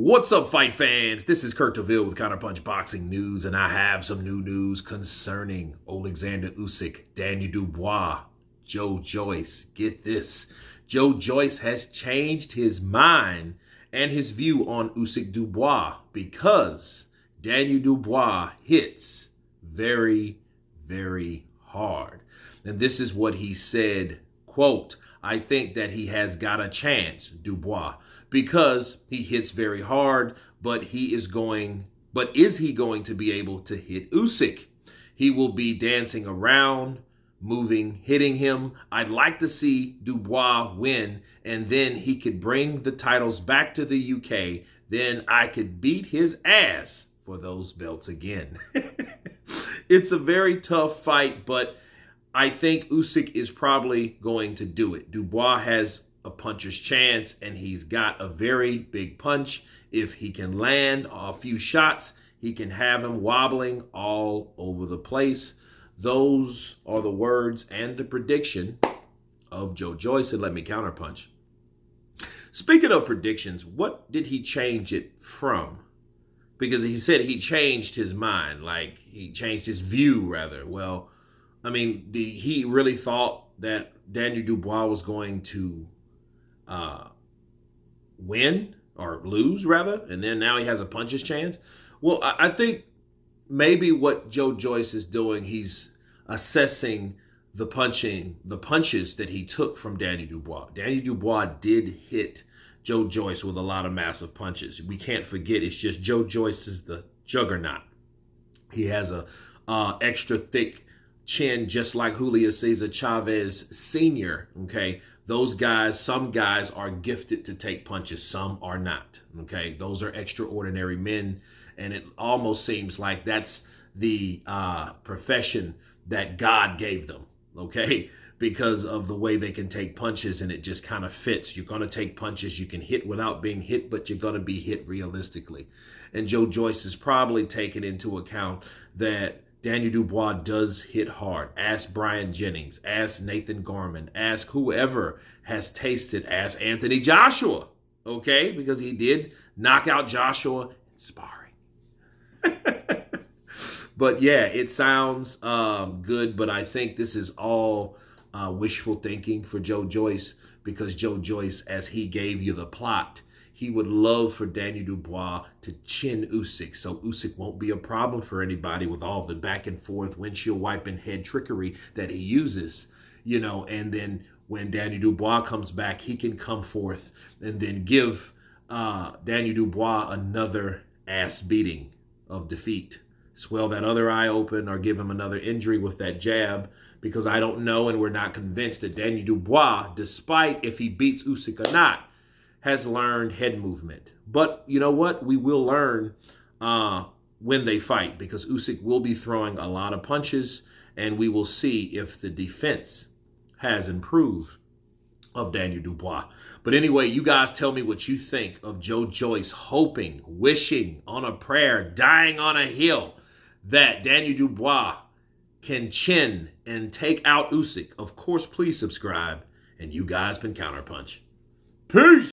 What's up, fight fans? This is Kurt DeVille with Counterpunch Boxing News, and I have some new news concerning Alexander Usyk, Daniel Dubois, Joe Joyce. Get this. Joe Joyce has changed his mind and his view on Usyk Dubois because Daniel Dubois hits very, very hard. And this is what he said, quote, "I think that he has got a chance, Dubois, because he hits very hard, but is he going to be able to hit Usyk? He will be dancing around, moving, hitting him. I'd like to see Dubois win, and then he could bring the titles back to the UK. Then I could beat his ass for those belts again." It's a very tough fight, but I think Usyk is probably going to do it. Dubois has a puncher's chance, and he's got a very big punch. If he can land a few shots, he can have him wobbling all over the place. Those are the words and the prediction of Joe Joyce, and let me counterpunch. Speaking of predictions, what did he change it from? Because he said he changed his mind, like he changed his view, rather. Well, I mean, he really thought that Daniel Dubois was going to win or lose, rather, and then now he has a puncher's chance? Well, I think maybe what Joe Joyce is doing, he's assessing the punches that he took from Daniel Dubois. Daniel Dubois did hit Joe Joyce with a lot of massive punches. We can't forget, it's just Joe Joyce is the juggernaut. He has a extra thick chin, just like Julio Cesar Chavez Sr., okay? Those guys, some guys are gifted to take punches, some are not, okay? Those are extraordinary men, and it almost seems like that's the profession that God gave them, okay? Because of the way they can take punches, and it just kind of fits. You're going to take punches. You can hit without being hit, but you're going to be hit realistically. And Joe Joyce is probably taking into account that Daniel Dubois does hit hard. Ask Brian Jennings, ask Nathan Gorman, ask whoever has tasted, ask Anthony Joshua, okay? Because he did knock out Joshua in sparring. But yeah, it sounds good, but I think this is all wishful thinking for Joe Joyce, because Joe Joyce, as he gave you the plot, he would love for Daniel Dubois to chin Usyk, so Usyk won't be a problem for anybody with all the back and forth windshield wiping head trickery that he uses, you know. And then when Daniel Dubois comes back, he can come forth and then give Daniel Dubois another ass beating of defeat. Swell that other eye open or give him another injury with that jab, because I don't know, and we're not convinced that Daniel Dubois, despite if he beats Usyk or not, has learned head movement. But you know what? We will learn when they fight, because Usyk will be throwing a lot of punches, and we will see if the defense has improved of Daniel Dubois. But anyway, you guys tell me what you think of Joe Joyce hoping, wishing on a prayer, dying on a hill that Daniel Dubois can chin and take out Usyk. Of course, please subscribe, and you guys been Counterpunch. Peace!